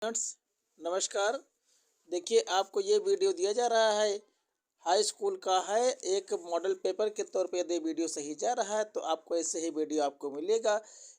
Friends, नमस्कार। देखिए, आपको ये वीडियो दिया जा रहा है, हाई स्कूल का है। एक मॉडल पेपर के तौर पे यदि वीडियो सही जा रहा है तो आपको ऐसे ही वीडियो आपको मिलेगा।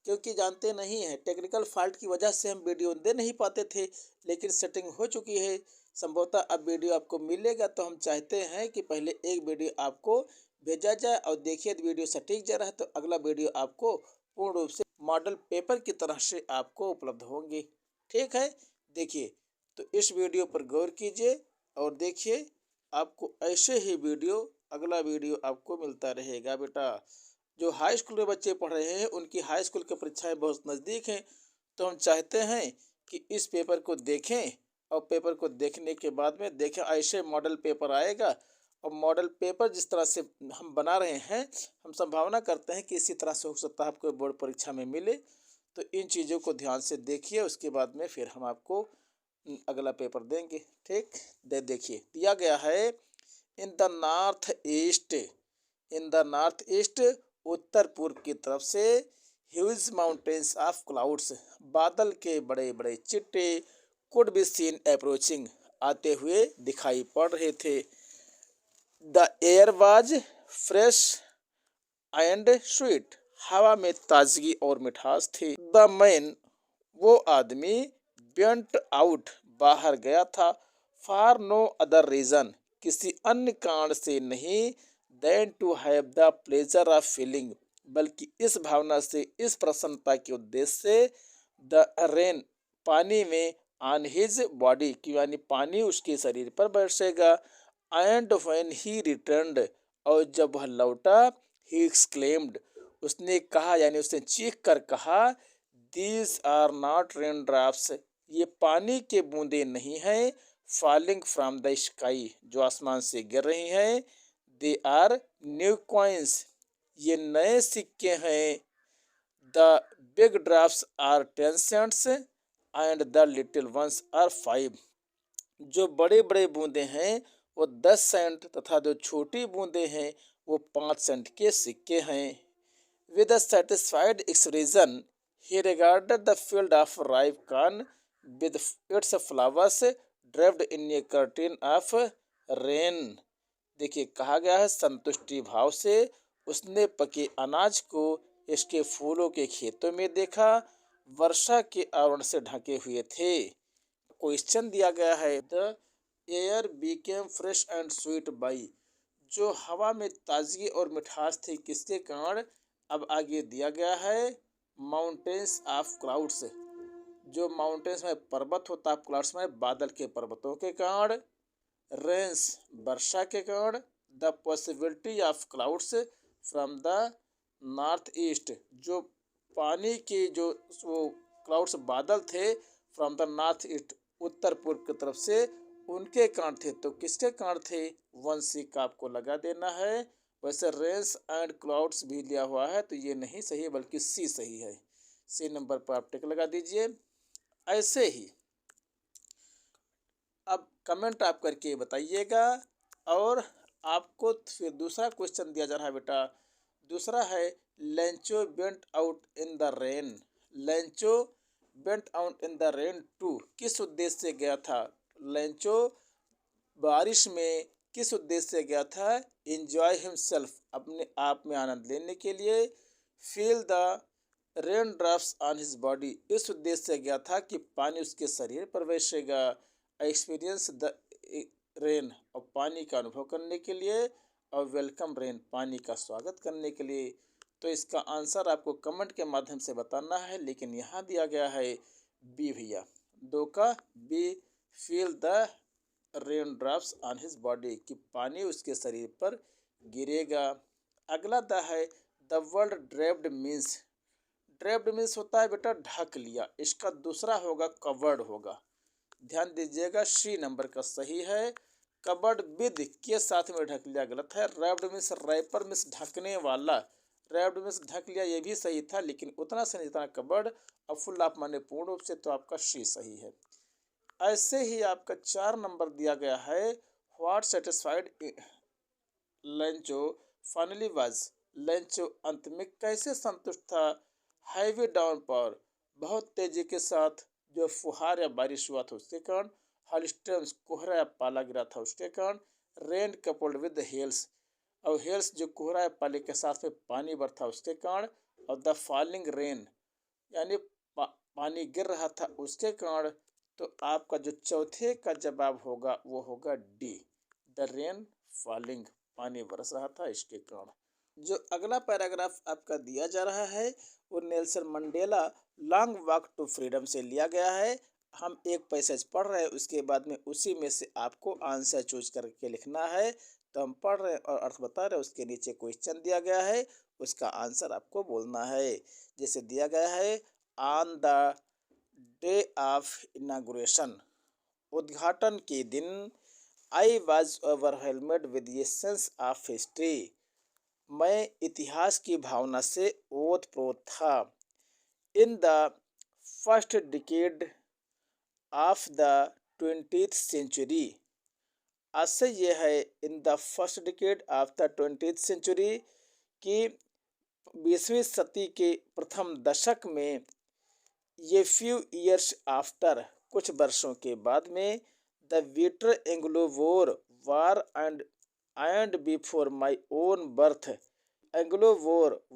क्योंकि जानते नहीं हैं, टेक्निकल फॉल्ट की वजह से हम वीडियो दे नहीं पाते थे, लेकिन सेटिंग हो चुकी है। संभवतः अब वीडियो आपको मिलेगा, तो हम चाहते हैं कि पहले एक वीडियो आपको भेजा जाए और देखिए, यदि वीडियो सटीक जा रहा है तो अगला वीडियो आपको पूर्ण रूप से मॉडल पेपर की तरह से आपको उपलब्ध होंगे। ठीक है, देखिए, तो इस वीडियो पर गौर कीजिए और देखिए, आपको ऐसे ही वीडियो अगला वीडियो आपको मिलता रहेगा बेटा। जो हाई स्कूल में बच्चे पढ़ रहे हैं, उनकी हाई स्कूल की परीक्षाएं बहुत नज़दीक हैं, तो हम चाहते हैं कि इस पेपर को देखें और पेपर को देखने के बाद में देखें ऐसे मॉडल पेपर आएगा। और मॉडल पेपर जिस तरह से हम बना रहे हैं, हम संभावना करते हैं कि इसी तरह से हो सकता है आपको बोर्ड परीक्षा में मिले। तो इन चीज़ों को ध्यान से देखिए, उसके बाद में फिर हम आपको अगला पेपर देंगे। ठीक, देखिए दिया गया है, इन द नॉर्थ ईस्ट, उत्तर पूर्व की तरफ से ह्यूज माउंटेन्स ऑफ क्लाउड्स, बादल के बड़े बड़े चिट्टे कुड बी सीन अप्रोचिंग, आते हुए दिखाई पड़ रहे थे। The air was fresh and sweet, हवा में ताजगी और मिठास थी। द मैन, वो आदमी, वेंट आउट, बाहर गया था, फॉर नो अदर रीजन, किसी अन्य कारण से नहीं, than to have the pleasure of feeling, बल्कि इस भावना से, इस प्रसन्नता के उद्देश्य से, द रेन, पानी में, ऑन हिज बॉडी, यानी पानी उसके शरीर पर बरसेगा। एंड व्हेन ही रिटर्न्ड, और जब वह लौटा, ही एक्सक्लेम्ड, उसने कहा, यानी उसने चीख कर कहा, these are not rain drops, ये पानी के बूंदे नहीं हैं, फॉलिंग फ्रॉम द स्काई, जो आसमान से गिर रही हैं, दे आर न्यू कॉइन्स, ये नए सिक्के हैं, the big drops are 10 cents and the little ones are 5, जो बड़े बड़े बूंदे हैं वो 10 सेंट तथा जो छोटी बूंदे हैं वो 5 सेंट के सिक्के हैं। With a satisfied expression, he regarded the field of ripe corn with its flowers draped in a curtain of rain. देखिए, कहा गया है, संतुष्टि भाव से उसने पके अनाज को इसके फूलों के खेतों में देखा, वर्षा के आवरण से ढके हुए थे। क्वेश्चन दिया गया है, the air Beckham fresh and sweet by, जो हवा में ताजगी और मिठास थी किसके कारण। अब आगे दिया गया है, माउंटेन्स ऑफ क्लाउड्स, जो माउंटेन्स में पर्वत होता है, क्लाउड्स में बादल के पर्वतों के कारण, रेन्स, वर्षा के कारण, the possibility of clouds from the north east, जो पानी के जो वो क्लाउड्स बादल थे फ्रॉम द नॉर्थ ईस्ट, उत्तर पूर्व की तरफ से, उनके कारण थे। तो किसके कारण थे, वन सी का आपको लगा देना है। वैसे रेन्स एंड क्लाउड्स भी लिया हुआ है, तो ये नहीं सही है, बल्कि सी सही है। सी नंबर पर आप टिक लगा दीजिए। ऐसे ही अब कमेंट आप करके बताइएगा। और आपको फिर दूसरा क्वेश्चन दिया जा रहा है बेटा। दूसरा है, Lencho bent out in the rain, Lencho bent out in the rain too, किस उद्देश्य से गया था। लेंचो बारिश में किस उद्देश्य से गया था, एंजॉय हिमसेल्फ, अपने आप में आनंद लेने के लिए, feel the rain drops on his body, इस उद्देश्य से गया था कि पानी उसके शरीर पर बरसेगा, एक्सपीरियंस द रेन, और पानी का अनुभव करने के लिए, और वेलकम रेन, पानी का स्वागत करने के लिए। तो इसका आंसर आपको कमेंट के माध्यम से बताना है, लेकिन यहाँ दिया गया है बी भैया, दो का B, feel the rain drops on his body, कि पानी उसके शरीर पर गिरेगा। अगला द है, the word draped means, draped means होता है बेटा ढक लिया, इसका दूसरा होगा कवर्ड होगा। ध्यान दीजिएगा, सी नंबर का सही है। कवर्ड विद के साथ में ढक लिया गलत है। रैप्ड मीन्स रैपर मीन्स ढकने वाला, रैप्ड मीन्स ढक लिया, ये भी सही था, लेकिन उतना सही जितना कवर्ड। अब फुल आप माने पूर्ण रूप से, तो आपका सी सही है। ऐसे ही आपका 4 नंबर दिया गया है, what satisfied Lencho finally was, Lencho अंत में कैसे संतुष्ट था, हैवी डाउन पर, बहुत तेजी के साथ जो फुहार या बारिश हुआ था उसके कारण, हाइलस्टॉर्म्स कोहरा या पाला गिरा था उसके कारण, रेन कपल्ड विद हेल्स, और हेल्स जो कोहरा या पाले के साथ में पानी बरथा उसके कारण, और द फॉलिंग रेन यानी पानी गिर रहा था उसके कारण। तो आपका जो चौथे का जवाब होगा वो होगा डी, द रेन फॉलिंग, पानी बरस रहा था इसके कारण। जो अगला पैराग्राफ आपका दिया जा रहा है वो Nelson Mandela long walk to freedom से लिया गया है। हम एक पैसेज पढ़ रहे हैं, उसके बाद में उसी में से आपको आंसर चूज करके लिखना है। तो हम पढ़ रहे हैं और अर्थ बता रहे हैं, उसके नीचे क्वेश्चन दिया गया है, उसका आंसर आपको बोलना है। जैसे दिया गया है, on the day of inauguration, उद्घाटन के दिन, I was overwhelmed with a sense of history, मैं इतिहास की भावना से ओतप्रोत था। In the first decade of the 20th century, आशय यह है in the first decade of the 20th century कि 20वीं सदी के प्रथम दशक में, ये फ्यू ईयर्स आफ्टर, कुछ वर्षों के बाद में, the bitter Anglo war and before my own birth, Anglo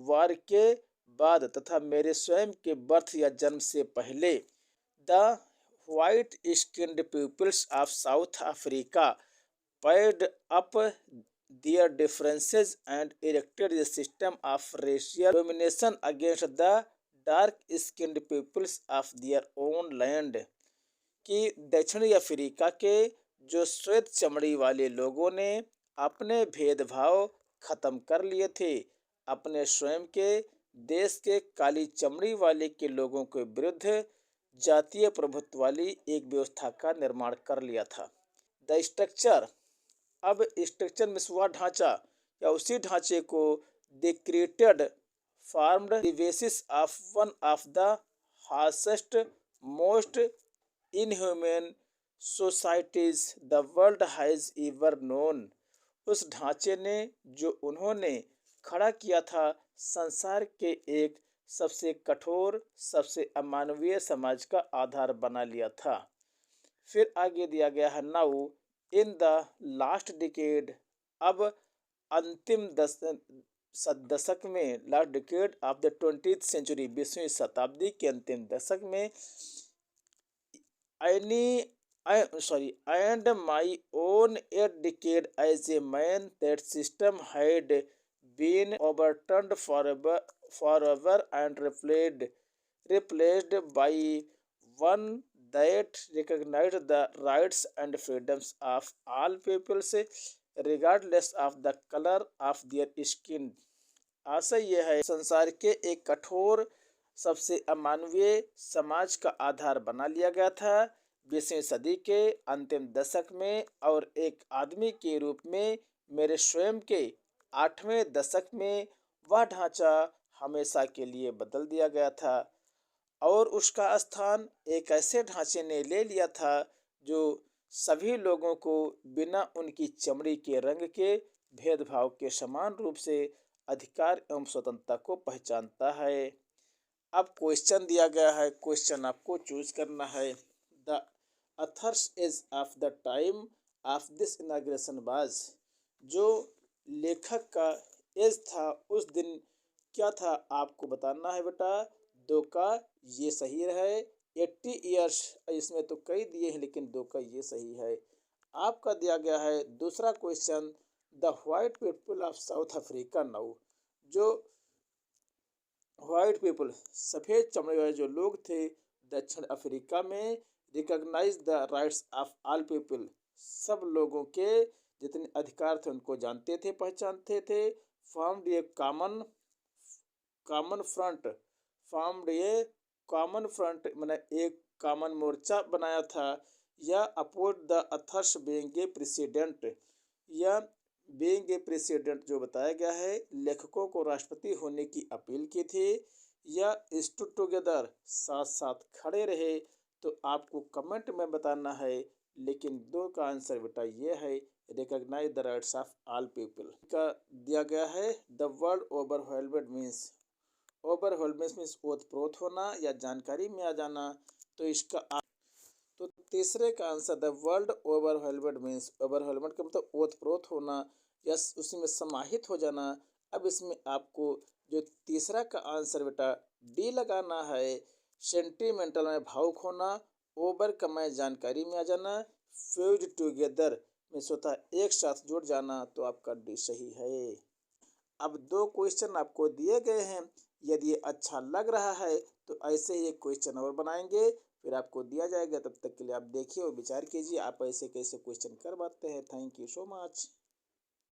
war के बाद तथा मेरे स्वयं के बर्थ या जन्म से पहले, the white skinned peoples of South Africa paid up their differences and erected a system of racial domination against the dark-skinned peoples of their own land, कि दक्षिणी अफ्रीका के जो श्वेत चमड़ी वाले लोगों ने अपने भेदभाव खत्म कर लिए थे, अपने स्वयं के देश के काली चमड़ी वाले के लोगों के विरुद्ध जातीय प्रभुत्व वाली एक व्यवस्था का निर्माण कर लिया था। द स्ट्रक्चर, अब स्ट्रक्चर में वह ढांचा या उसी ढांचे को, they created formed the basis of one of the harshest most inhuman societies the world has ever known, उस ढांचे ने जो उन्होंने खड़ा किया था संसार के एक सबसे कठोर, सबसे अमानवीय समाज का आधार बना लिया था। फिर आगे दिया गया है, now in the last decade, अब अंतिम दशक में, last decade of the 20th century, 20वीं शताब्दी के अंतिम दशक में, and my own a decade as a man, that system had been overturned forever and replaced by one that recognized the rights and freedoms of all peoples regardless of the color of their skin। आशय यह है, संसार के एक कठोर, सबसे अमानवीय समाज का आधार बना लिया गया था 20वीं सदी के अंतिम दशक में, और एक आदमी के रूप में मेरे स्वयं के 8वें दशक में वह ढांचा हमेशा के लिए बदल दिया गया था, और उसका स्थान एक ऐसे ढांचे ने ले लिया था जो सभी लोगों को बिना उनकी चमड़ी के रंग के भेदभाव के समान रूप से अधिकार एवं स्वतंत्रता को पहचानता है। अब क्वेश्चन दिया गया है, क्वेश्चन आपको चूज करना है। The author's age of the time of this inauguration was, जो लेखक का एज था उस दिन क्या था, आपको बताना है बेटा। 2 का ये सही है, 80 ईयर्स, इसमें तो कई दिए हैं लेकिन 2 का ये सही है। आपका दिया गया है दूसरा question, the white people of South Africa now, जो व्हाइट पीपल, सफ़ेद चमड़े वाले जो लोग थे दक्षिण अफ्रीका में, recognise the rights of all people, सब लोगों के जितने अधिकार थे उनको जानते थे, पहचानते थे। फॉर्म्ड ए कॉमन फ्रंट मैंने एक कॉमन मोर्चा बनाया था, या oppose the author's being a president, या बीइंग ए प्रेसिडेंट जो बताया गया है, लेखकों को राष्ट्रपति होने की अपील की थी, या स्टूड टुगेदर, साथ साथ खड़े रहे। तो आपको कमेंट में बताना है, लेकिन 2 का आंसर बेटा ये है, recognise the rights of all people का दिया गया है। The word overwhelmed means, overwhelmed means ओतप्रोत होना या जानकारी में आ जाना। तो तो तीसरे का आंसर द वर्ल्ड ओवरवेलमेड मीन्स ओवरवेलमेड का मतलब ओतप्रोत होना या उसी में समाहित हो जाना। अब इसमें आपको जो तीसरा का आंसर बेटा डी लगाना है। सेंटिमेंटल में भावुक होना, ओवर का मैं जानकारी में आ जाना, फ्यूज टुगेदर में स्वतः एक साथ जुड़ जाना, तो आपका डी सही है। अब दो क्वेश्चन आपको दिए गए हैं, यदि ये अच्छा लग रहा है तो ऐसे ही एक क्वेश्चन और बनाएंगे, फिर आपको दिया जाएगा। तब तक के लिए आप देखिए और विचार कीजिए आप ऐसे कैसे क्वेश्चन कर पाते हैं। Thank you so much.